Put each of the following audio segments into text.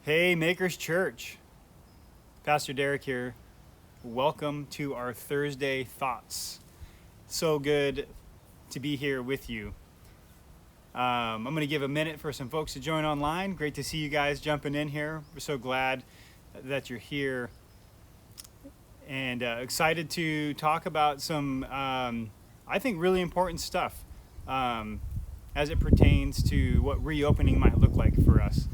Hey, Makers Church. Pastor Derrick here. Welcome to our Thursday Thoughts. So good to be here with you. I'm going to give a minute for some folks to join online. Great to see you guys jumping in here. We're so glad that you're here and excited to talk about some, I think, really important stuff as it pertains to what reopening might look like for us.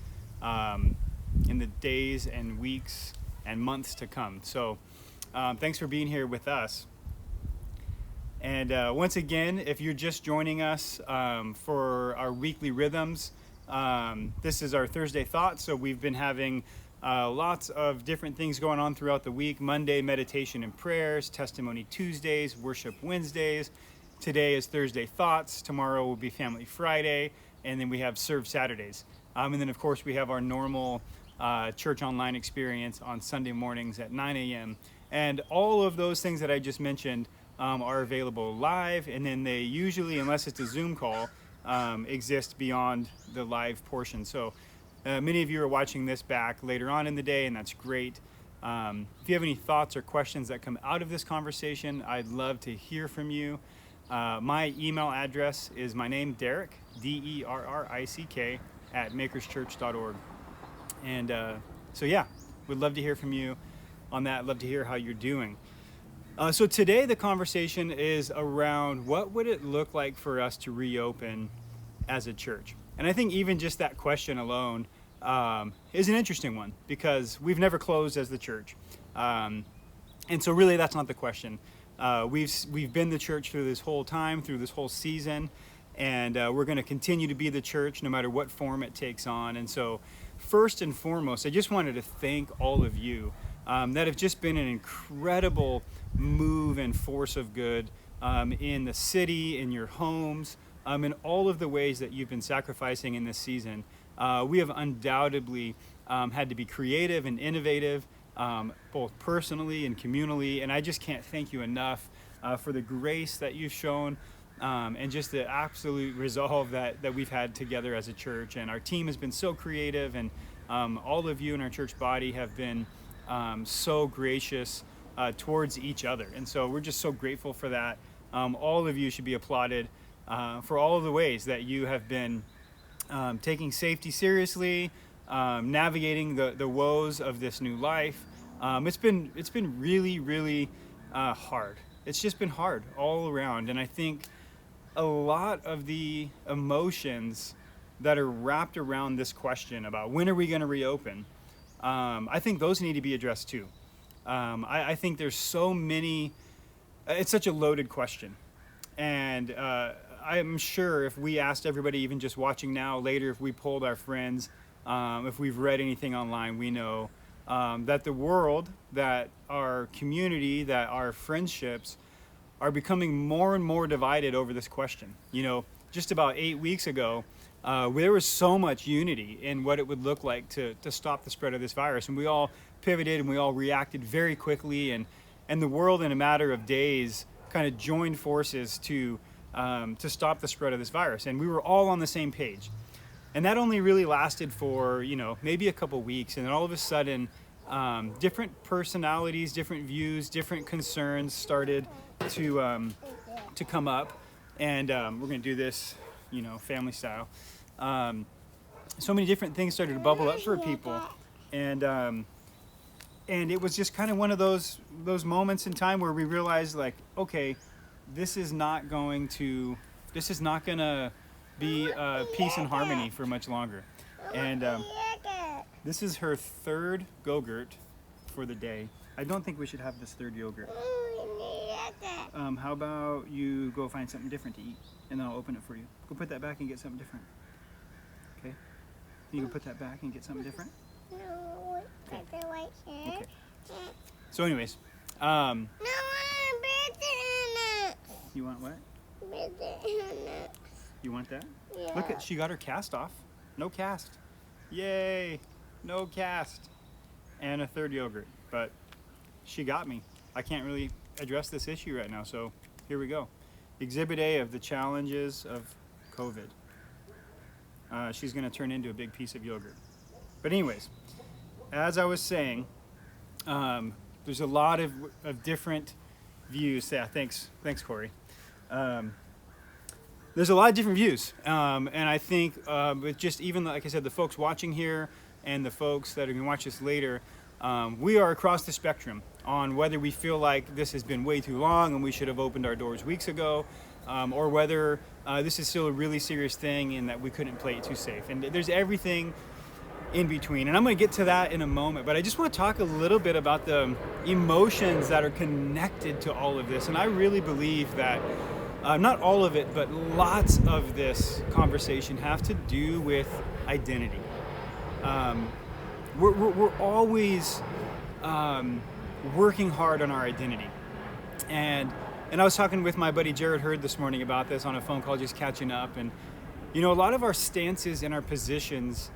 In the days and weeks and months to come. So thanks for being here with us. And once again, if you're just joining us for our weekly rhythms, this is our Thursday Thoughts. So we've been having lots of different things going on throughout the week. Monday, meditation and prayers. Testimony Tuesdays, worship Wednesdays. Today is Thursday Thoughts. Tomorrow will be Family Friday. And then we have Serve Saturdays. And then, of course, we have our normal church online experience on Sunday mornings at 9 a.m. And all of those things that I just mentioned are available live, and then they usually, unless it's a Zoom call, exist beyond the live portion. So many of you are watching this back later on in the day, and that's great. If you have any thoughts or questions that come out of this conversation, I'd love to hear from you. My email address is my name, Derrick, Derrick, at makerschurch.org. And so yeah, we'd love to hear from you on that. Love to hear how you're doing. So today the conversation is around what would it look like for us to reopen as a church? And I think even just that question alone is an interesting one, because we've never closed as the church. And so really that's not the question. We've been the church through this whole time, through this whole season, and we're going to continue to be the church no matter what form it takes on. And so first and foremost, I just wanted to thank all of you that have just been an incredible move and force of good in the city, in your homes, in all of the ways that you've been sacrificing in this season. We have undoubtedly had to be creative and innovative, both personally and communally, and I just can't thank you enough for the grace that you've shown and just the absolute resolve that we've had together as a church. And our team has been so creative, and all of you in our church body have been so gracious towards each other. And so we're just so grateful for that. All of you should be applauded for all of the ways that you have been taking safety seriously, navigating the woes of this new life. It's been really, really hard. It's just been hard all around. And I think a lot of the emotions that are wrapped around this question about when are we going to reopen, I think those need to be addressed too. I think there's so many, it's such a loaded question. And I'm sure if we asked everybody, even just watching now, later, if we polled our friends, if we've read anything online, we know that the world, that our community, that our friendships are becoming more and more divided over this question. You know, just about 8 weeks ago, there was so much unity in what it would look like to stop the spread of this virus. And we all pivoted and we all reacted very quickly. And the world, in a matter of days, kind of joined forces to stop the spread of this virus. And we were all on the same page. And that only really lasted for, maybe a couple weeks. And then all of a sudden, different personalities, different views, different concerns started to come up. And we're going to do this, family style. So many different things started to bubble up for people. And it was just kind of one of those moments in time where we realized, like, okay, this is not going to be peace and harmony for much longer. And this is her third Go-Gurt for the day. I don't think we should have this third yogurt. How about you go find something different to eat, and then I'll open it for you. Go put that back and get something different. Okay? You can put that back and get something different? No, okay. Right here. Okay. So anyways, No, I want banana. You want what? Banana. You want that? Yeah. Look at, she got her cast off. No cast. Yay! No cast. And a third yogurt. But she got me. I can't really address this issue right now, so here we go. Exhibit A of the challenges of COVID. She's going to turn into a big piece of yogurt. But anyways, as I was saying, there's a lot of different views. Yeah, thanks, Corey. There's a lot of different views, and I think with just even like I said, the folks watching here and the folks that are going to watch this later, we are across the spectrum on whether we feel like this has been way too long and we should have opened our doors weeks ago, or whether this is still a really serious thing and that we couldn't play it too safe. And there's everything in between, and I'm going to get to that in a moment, but I just want to talk a little bit about the emotions that are connected to all of this. And I really believe that not all of it, but lots of this conversation have to do with identity. We're always working hard on our identity, and I was talking with my buddy Jared Hurd this morning about this on a phone call, just catching up. And a lot of our stances and our positions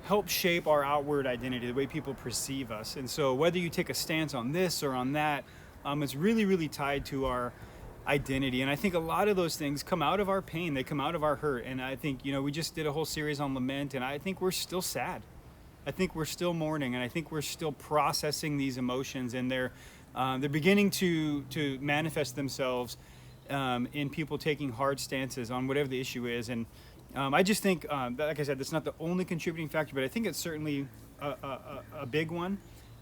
help shape our outward identity, the way people perceive us. And so whether you take a stance on this or on that, it's really, really tied to our identity. And I think a lot of those things come out of our pain. They come out of our hurt. And I think, we just did a whole series on lament, and I think we're still sad. I think we're still mourning, and I think we're still processing these emotions, and they're beginning to manifest themselves in people taking hard stances on whatever the issue is. And I just think, like I said, that's not the only contributing factor, but I think it's certainly a big one.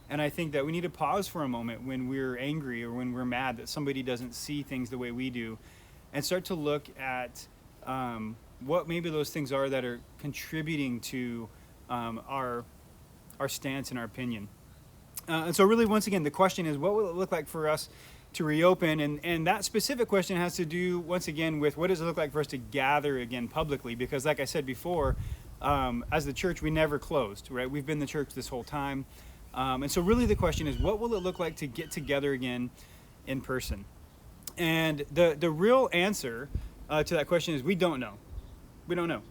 And I think that we need to pause for a moment when we're angry or when we're mad that somebody doesn't see things the way we do, and start to look at what maybe those things are that are contributing to our stance and our opinion. And so really, once again, the question is, what will it look like for us to reopen? And that specific question has to do, once again, with what does it look like for us to gather again publicly? Because like I said before, as the church, we never closed, right? We've been the church this whole time. And so really the question is, what will it look like to get together again in person? And the real answer to that question is we don't know. We don't know.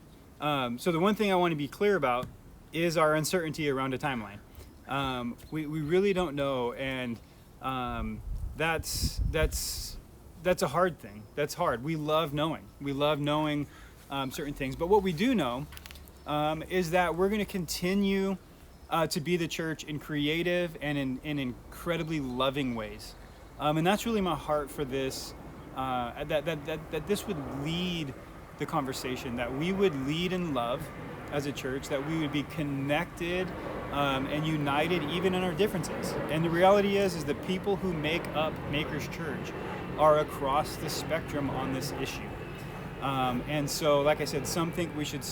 So the one thing I want to be clear about is our uncertainty around a timeline. We really don't know, and that's a hard thing. That's hard. We love knowing. We love knowing certain things. But what we do know is that we're going to continue to be the church in creative and in incredibly loving ways. And that's really my heart for this, that this would lead the conversation, that we would lead in love as a church, that we would be connected and united even in our differences. And the reality is the people who make up Maker's Church are across the spectrum on this issue. And so, like I said, some think we should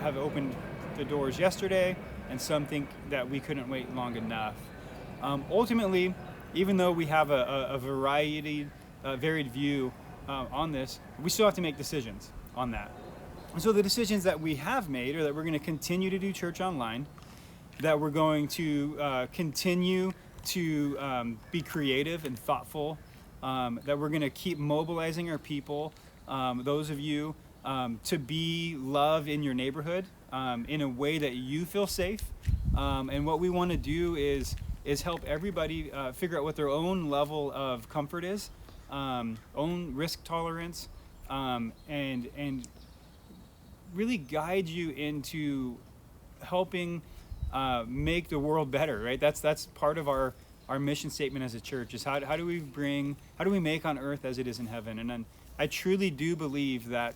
have opened the doors yesterday, and some think that we couldn't wait long enough. Ultimately, even though we have a varied view on this, we still have to make decisions on that. And so the decisions that we have made are that we're going to continue to do church online, that we're going to continue to be creative and thoughtful, that we're going to keep mobilizing our people, those of you, to be love in your neighborhood in a way that you feel safe. And what we want to do is help everybody figure out what their own level of comfort is, own risk tolerance, and really guide you into helping make the world better, right? That's part of our mission statement as a church, is how do we make on earth as it is in heaven. And then I truly do believe that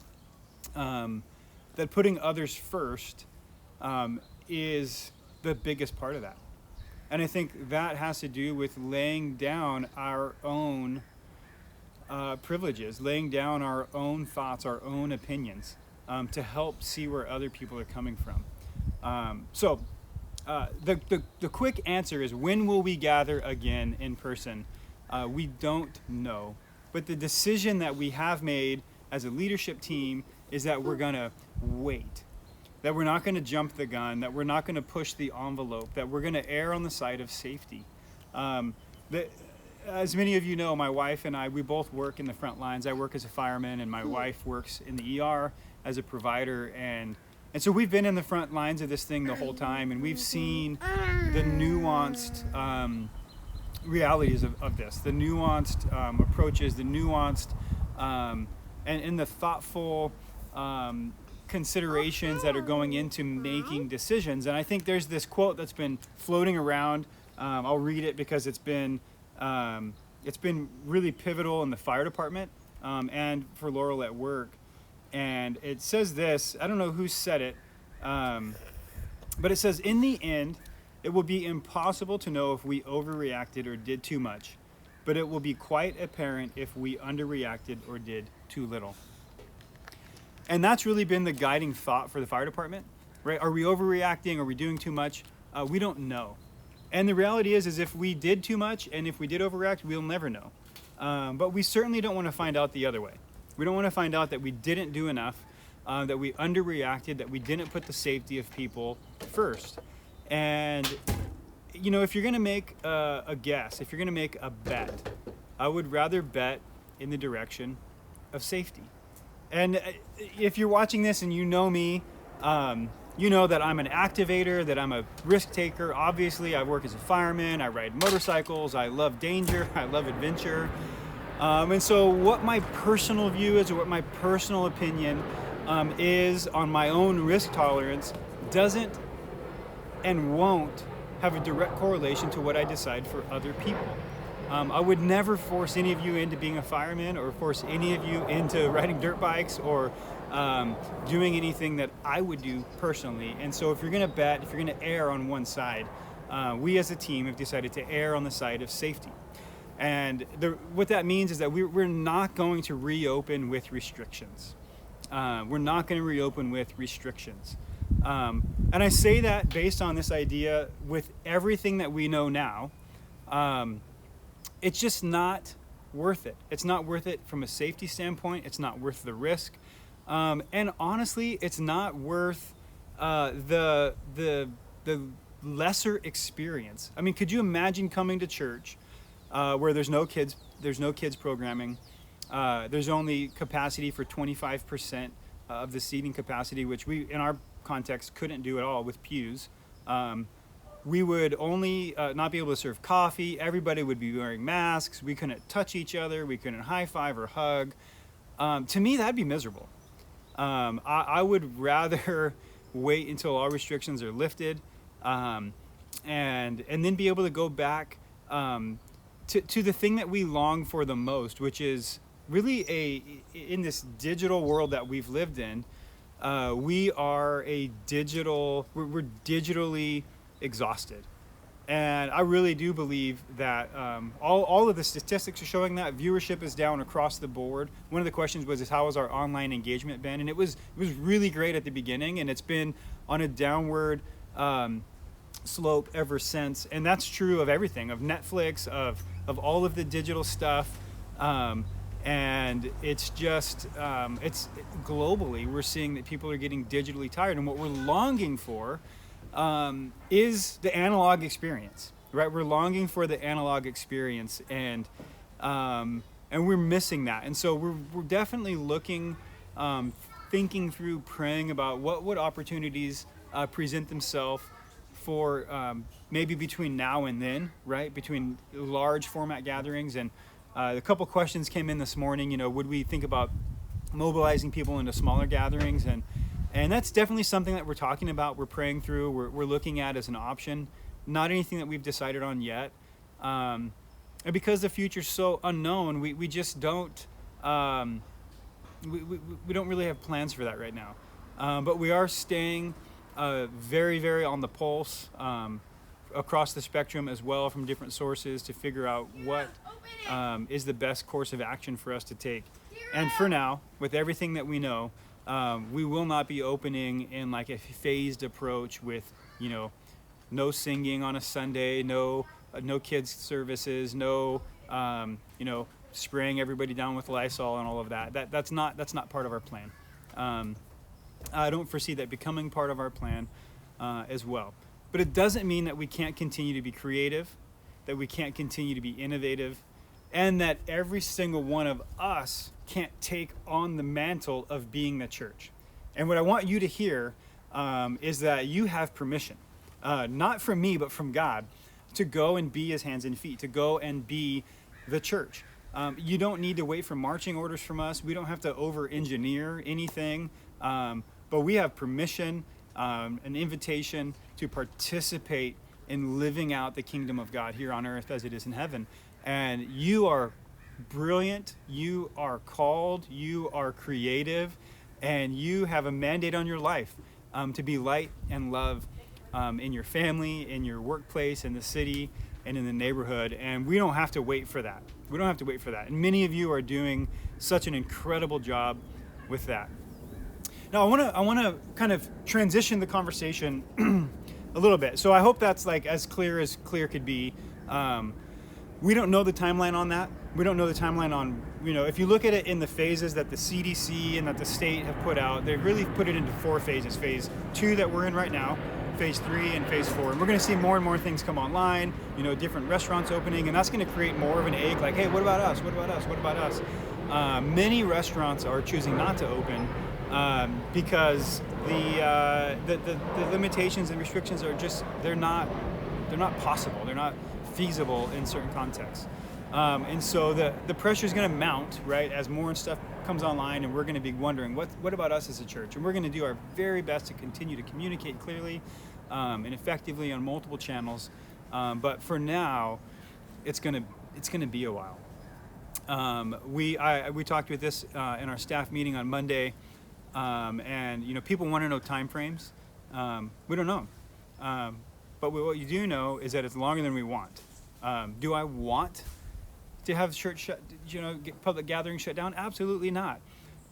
that putting others first is the biggest part of that. And I think that has to do with laying down our own privileges, laying down our own thoughts, our own opinions, to help see where other people are coming from. So the quick answer is, when will we gather again in person? We don't know. But the decision that we have made as a leadership team is that we're going to wait, that we're not going to jump the gun, that we're not going to push the envelope, that we're going to err on the side of safety. As many of you know, my wife and I, we both work in the front lines. I work as a fireman, and my wife works in the ER as a provider. And so we've been in the front lines of this thing the whole time, and we've seen the nuanced realities of this, the nuanced approaches, the nuanced and the thoughtful considerations that are going into making decisions. And I think there's this quote that's been floating around. I'll read it because it's been really pivotal in the fire department and for Laurel at work. And it says this, I don't know who said it, but it says, in the end, it will be impossible to know if we overreacted or did too much, but it will be quite apparent if we underreacted or did too little. And that's really been the guiding thought for the fire department, right? Are we overreacting? Are we doing too much? We don't know. And the reality is if we did too much and if we did overreact, we'll never know. But we certainly don't want to find out the other way. We don't want to find out that we didn't do enough, that we underreacted, that we didn't put the safety of people first. And, you know, if you're going to make a guess, if you're going to make a bet, I would rather bet in the direction of safety. And if you're watching this and you know me, you know that I'm an activator, that I'm a risk taker. Obviously, I work as a fireman, I ride motorcycles, I love danger, I love adventure. And so what my personal view is, or what my personal opinion is on my own risk tolerance doesn't and won't have a direct correlation to what I decide for other people. I would never force any of you into being a fireman or force any of you into riding dirt bikes or doing anything that I would do personally. And so if you're going to bet, if you're going to err on one side, we as a team have decided to err on the side of safety. And what that means is that we're not going to reopen with restrictions. We're not going to reopen with restrictions. And I say that based on this idea with everything that we know now. It's just not worth it. It's not worth it from a safety standpoint. It's not worth the risk. And honestly, it's not worth the lesser experience. I mean, could you imagine coming to church where there's no kids programming, there's only capacity for 25% of the seating capacity, which we, in our context, couldn't do at all with pews. We would only not be able to serve coffee. Everybody would be wearing masks. We couldn't touch each other. We couldn't high five or hug. To me, that'd be miserable. I would rather wait until all restrictions are lifted and then be able to go back to the thing that we long for the most, which is really in this digital world that we've lived in, we're digitally exhausted. And I really do believe that all of the statistics are showing that viewership is down across the board. One of the questions was, how has our online engagement been? And it was really great at the beginning, and it's been on a downward slope ever since. And that's true of everything, of Netflix, of all of the digital stuff. And it's just, it's globally, we're seeing that people are getting digitally tired. And what we're longing for is the analog experience, right? We're longing for the analog experience, and we're missing that. And so we're definitely looking, thinking through, praying about what opportunities present themselves for maybe between now and then, right? Between large format gatherings. And a couple questions came in this morning. You know, would we think about mobilizing people into smaller gatherings? And that's definitely something that we're talking about, we're praying through, we're looking at as an option. Not anything that we've decided on yet. And because the future's so unknown, we just don't, we don't really have plans for that right now. But we are staying very, very on the pulse across the spectrum as well, from different sources, to figure out what is the best course of action for us to take. And for now, with everything that we know, we will not be opening in like a phased approach with, you know, no singing on a Sunday, no kids services, no, you know, spraying everybody down with Lysol and all of that. That's not part of our plan. I don't foresee that becoming part of our plan as well. But it doesn't mean that we can't continue to be creative, that we can't continue to be innovative, and that every single one of us can't take on the mantle of being the church. And what I want you to hear is that you have permission, not from me, but from God, to go and be his hands and feet, to go and be the church. You don't need to wait for marching orders from us. We don't have to over-engineer anything. but we have permission, an invitation to participate in living out the kingdom of God here on earth as it is in heaven. And you are brilliant, you are called, you are creative, and you have a mandate on your life to be light and love in your family, in your workplace, in the city, and in the neighborhood. And we don't have to wait for that. We don't have to wait for that. And many of you are doing such an incredible job with that. Now, I want to kind of transition the conversation a little bit. So I hope that's like as clear could be. We don't know the timeline on that. We don't know the timeline on, if you look at it in the phases that the CDC and that the state have put out, they've really put it into 4 phases. Phase 2 that we're in right now, phase 3 and phase 4. And we're going to see more and more things come online, different restaurants opening, and that's going to create more of an ache like, hey, what about us? What about us? What about us? Many restaurants are choosing not to open because the limitations and restrictions are just, they're not possible. They're not feasible in certain contexts. And so the pressure is going to mount, right, as more stuff comes online, and we're going to be wondering, what about us as a church? And we're going to do our very best to continue to communicate clearly and effectively on multiple channels. But for now, it's going to be a while. We talked with this in our staff meeting on Monday, and people want to know time frames. We don't know. But what you do know is that it's longer than we want. Do I want to have church shut, get public gatherings shut down? Absolutely not.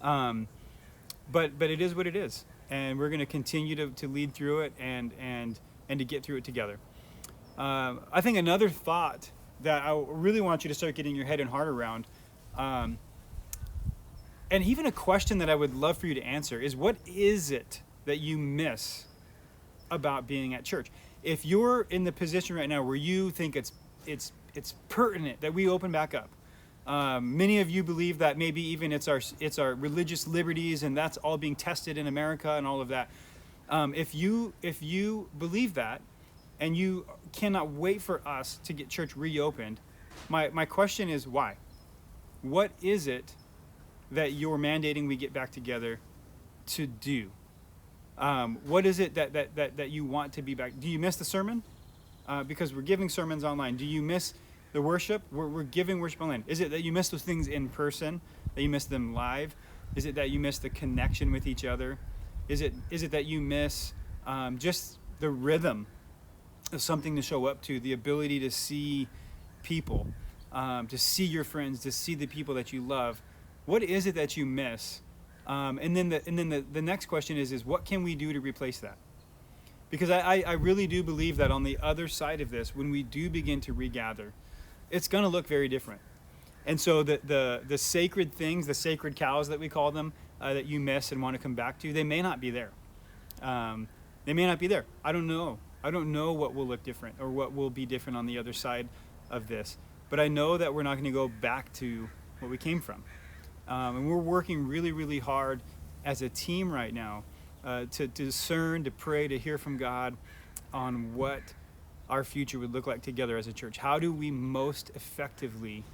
But it is what it is, and we're going to continue to lead through it and to get through it together. I think another thought that I really want you to start getting your head and heart around, and even a question that I would love for you to answer is, what is it that you miss about being at church? If you're in the position right now where you think it's pertinent that we open back up, many of you believe that maybe even it's our religious liberties and that's all being tested in America and all of that. If you believe that and you cannot wait for us to get church reopened, my question is why? What is it that you're mandating we get back together to do? What is it that you want to be back? Do you miss the sermon? Because we're giving sermons online. Do you miss the worship? We're giving worship online. Is it that you miss those things in person? That you miss them live? Is it that you miss the connection with each other? Is it that you miss just the rhythm of something to show up to, the ability to see people, to see your friends, to see the people that you love? What is it that you miss? And then the next question is what can we do to replace that? Because I really do believe that on the other side of this, when we do begin to regather, it's going to look very different. And so the sacred things, the sacred cows that we call them, that you miss and want to come back to, they may not be there. They may not be there. I don't know. I don't know what will look different or what will be different on the other side of this. But I know that we're not going to go back to what we came from. And we're working really, really hard as a team right now to discern, to pray, to hear from God on what our future would look like together as a church. How do we most effectively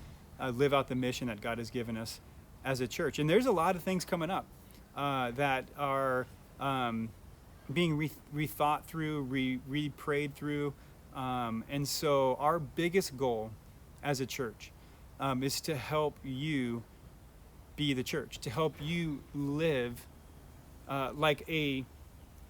live out the mission that God has given us as a church? And there's a lot of things coming up that are being rethought through, re-prayed through. And so our biggest goal as a church is to help you be the church, to help you live like an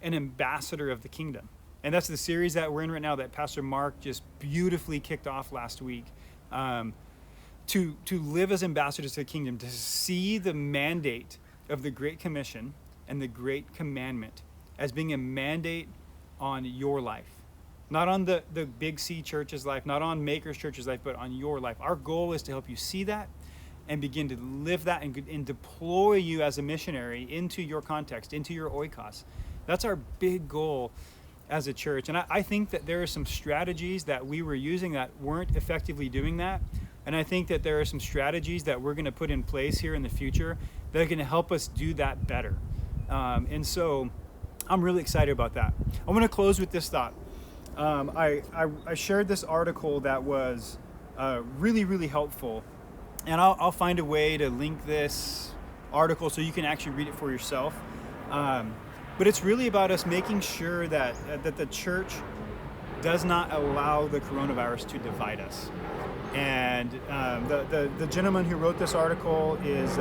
ambassador of the kingdom. And that's the series that we're in right now that Pastor Mark just beautifully kicked off last week. To live as ambassadors to the kingdom, to see the mandate of the Great Commission and the Great Commandment as being a mandate on your life. Not on the Big C Church's life, not on Maker's Church's life, but on your life. Our goal is to help you see that and begin to live that and deploy you as a missionary into your context, into your oikos. That's our big goal as a church. And I think that there are some strategies that we were using that weren't effectively doing that. And I think that there are some strategies that we're going to put in place here in the future that are going to help us do that better. And so I'm really excited about that. I want to close with this thought. I shared this article that was really, really helpful. And I'll find a way to link this article so you can actually read it for yourself. But it's really about us making sure that the church does not allow the coronavirus to divide us. And the gentleman who wrote this article is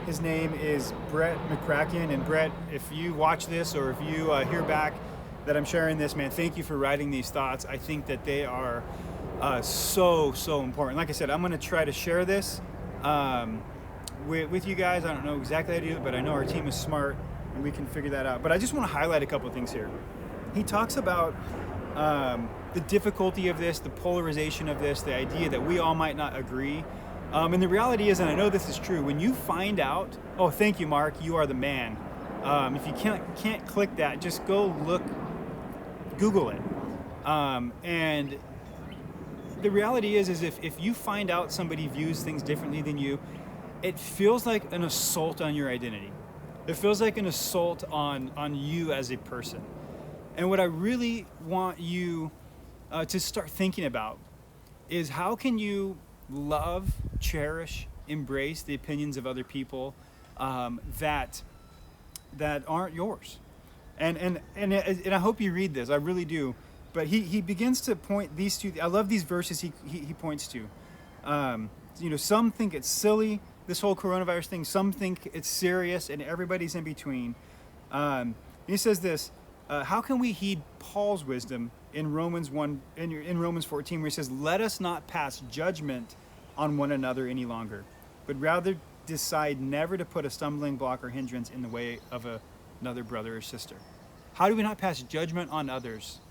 his name is Brett McCracken. And Brett, if you watch this or if you hear back that I'm sharing this, man, thank you for writing these thoughts. I think that they are so important. Like I said, I'm going to try to share this with you guys. I don't know exactly how to do it, but I know our team is smart and we can figure that out. But I just want to highlight a couple of things here. He talks about the difficulty of this, the polarization of this, the idea that we all might not agree. And the reality is, and I know this is true, when you find out, oh, thank you, Mark, you are the man. If you can't click that, just go look, Google it. And the reality is if you find out somebody views things differently than you, it feels like an assault on your identity. It feels like an assault on you as a person. And what I really want you to start thinking about is how can you love, cherish, embrace the opinions of other people that aren't yours. And I hope you read this. I really do. But he begins to point these two. I love these verses he points to. Some think it's silly, this whole coronavirus thing. Some think it's serious, and everybody's in between. He says this. How can we heed Paul's wisdom in Romans 1 in Romans 14, where he says, "Let us not pass judgment on one another any longer, but rather decide never to put a stumbling block or hindrance in the way of another brother or sister." How do we not pass judgment on others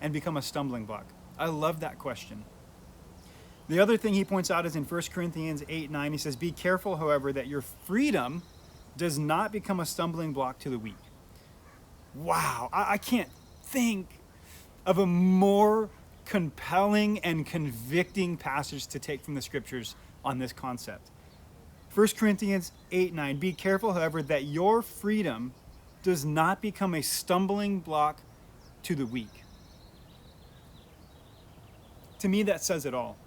and become a stumbling block? I love that question. The other thing he points out is in 1 Corinthians 8:9. He says, "Be careful, however, that your freedom does not become a stumbling block to the weak." Wow, I can't think of a more compelling and convicting passage to take from the scriptures on this concept. 1 Corinthians 8:9. "Be careful, however, that your freedom does not become a stumbling block to the weak." To me, that says it all.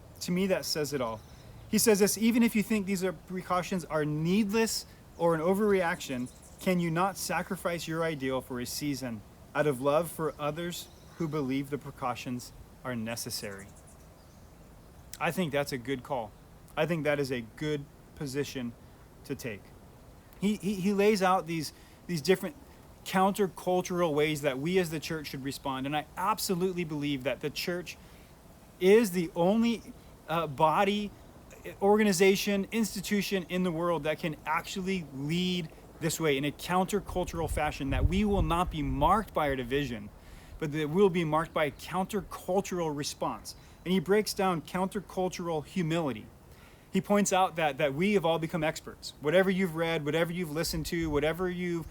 He says this, "Even if you think these precautions are needless or an overreaction, can you not sacrifice your ideal for a season out of love for others who believe the precautions are necessary?" I think that's a good call. I think that is a good position to take. He lays out these different countercultural ways that we as the church should respond. And I absolutely believe that the church is the only body, organization, institution in the world that can actually lead this way in a countercultural fashion, that we will not be marked by our division, but that we'll be marked by a countercultural response. And he breaks down countercultural humility. He points out that we have all become experts. Whatever you've read, whatever you've listened to, whatever you've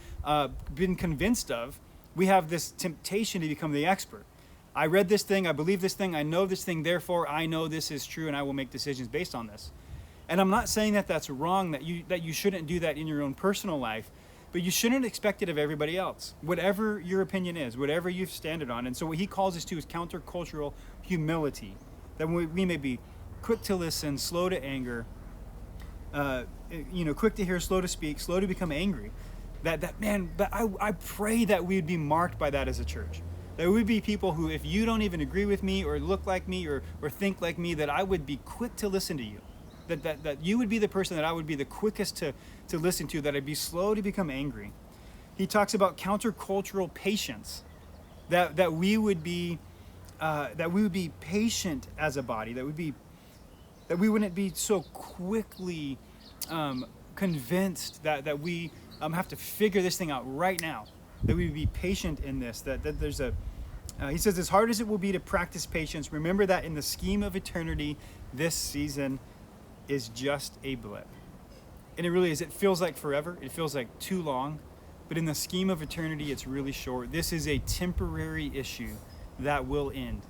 been convinced of, we have this temptation to become the expert. I read this thing, I believe this thing, I know this thing, therefore I know this is true and I will make decisions based on this. And I'm not saying that that's wrong, that you shouldn't do that in your own personal life, but you shouldn't expect it of everybody else, whatever your opinion is, whatever you've standed on. And so what he calls us to is countercultural humility, that we may be quick to listen, slow to anger, quick to hear, slow to speak, slow to become angry. I pray that we would be marked by that as a church. That we'd be people who, if you don't even agree with me or look like me or think like me, that I would be quick to listen to you. That you would be the person that I would be the quickest to listen to, that I'd be slow to become angry. He talks about countercultural patience, that we would be patient as a body, that we wouldn't be so quickly convinced that we have to figure this thing out right now, that we would be patient in this, that there's he says, as hard as it will be to practice patience, remember that in the scheme of eternity, this season is just a blip. And it really is. It feels like forever. It feels like too long. But in the scheme of eternity, it's really short. This is a temporary issue that will end.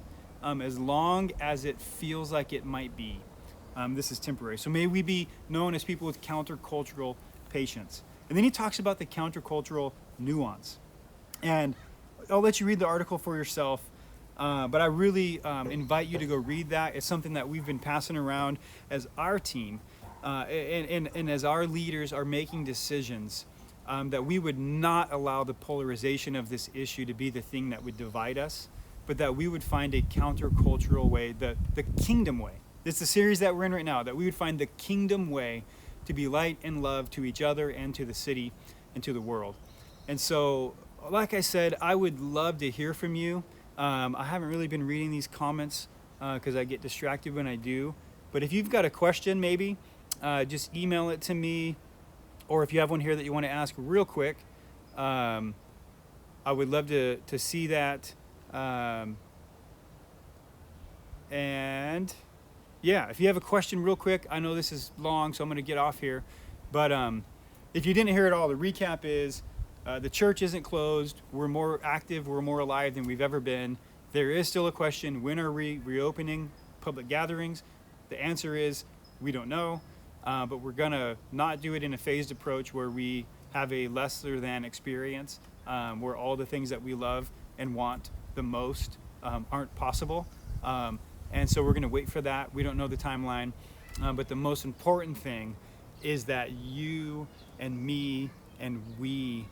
As long as it feels like it might be, this is temporary. So may we be known as people with countercultural patience. And then he talks about the countercultural nuance. And I'll let you read the article for yourself. But I really invite you to go read that. It's something that we've been passing around as our team and as our leaders are making decisions that we would not allow the polarization of this issue to be the thing that would divide us, but that we would find a countercultural way, the kingdom way. It's the series that we're in right now, that we would find the kingdom way to be light and love to each other and to the city and to the world. And so, like I said, I would love to hear from you. I haven't really been reading these comments because I get distracted when I do. But if you've got a question, maybe, just email it to me. Or if you have one here that you want to ask real quick, I would love to see that. And yeah, if you have a question real quick, I know this is long, so I'm going to get off here. But if you didn't hear it all, the recap is the church isn't closed. We're more active. We're more alive than we've ever been. There is still a question. When are we reopening public gatherings? The answer is we don't know. But we're going to not do it in a phased approach where we have a lesser than experience, where all the things that we love and want the most aren't possible. And so we're going to wait for that. We don't know the timeline. But the most important thing is that you and me and we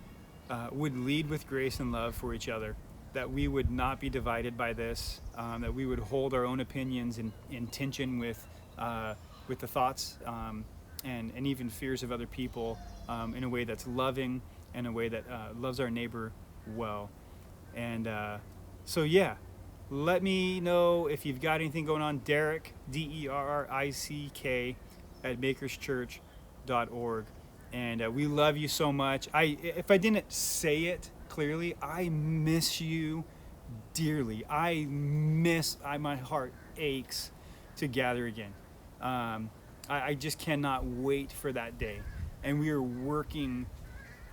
would lead with grace and love for each other, that we would not be divided by this, that we would hold our own opinions in tension with the thoughts and even fears of other people in a way that's loving, in a way that loves our neighbor well. And so yeah, let me know if you've got anything going on. Derrick, DERRICK at makerschurch.org. And we love you so much. If I didn't say it clearly, I miss you dearly. My heart aches to gather again. I just cannot wait for that day. And we are working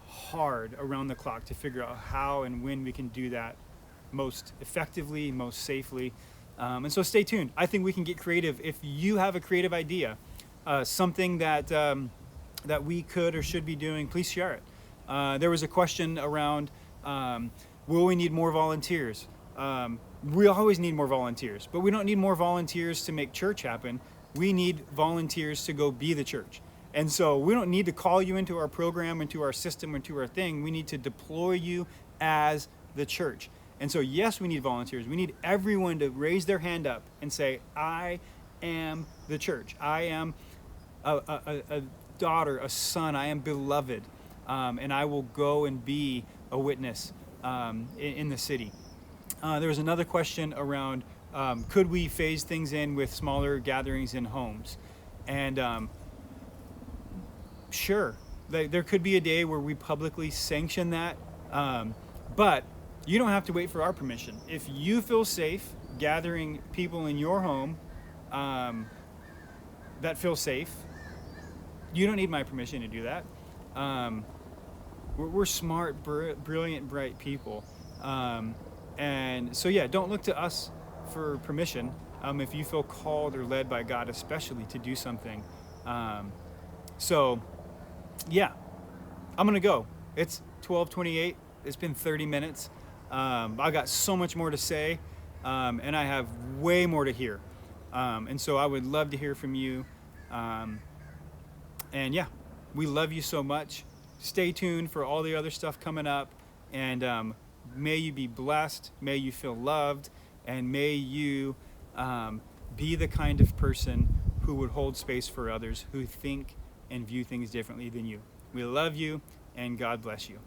hard around the clock to figure out how and when we can do that most effectively, most safely. And so stay tuned. I think we can get creative. If you have a creative idea, something that we could or should be doing, please share it. There was a question around, will we need more volunteers? We always need more volunteers, but we don't need more volunteers to make church happen. We need volunteers to go be the church. And so we don't need to call you into our program, into our system, into our thing. We need to deploy you as the church. And so yes, we need volunteers. We need everyone to raise their hand up and say, I am the church. I am a daughter, a son. I am beloved. And I will go and be a witness in the city. There was another question around, could we phase things in with smaller gatherings in homes? And sure, there could be a day where we publicly sanction that, but you don't have to wait for our permission. If you feel safe gathering people in your home that feel safe, you don't need my permission to do that. We're smart, brilliant, bright people. And so yeah, don't look to us for permission if you feel called or led by God especially to do something. So yeah, I'm gonna go. It's 12:28. It's been 30 minutes. I got so much more to say, and I have way more to hear. And so I would love to hear from you. And yeah, we love you so much. Stay tuned for all the other stuff coming up. And may you be blessed. May you feel loved. And may you be the kind of person who would hold space for others who think and view things differently than you. We love you, and God bless you.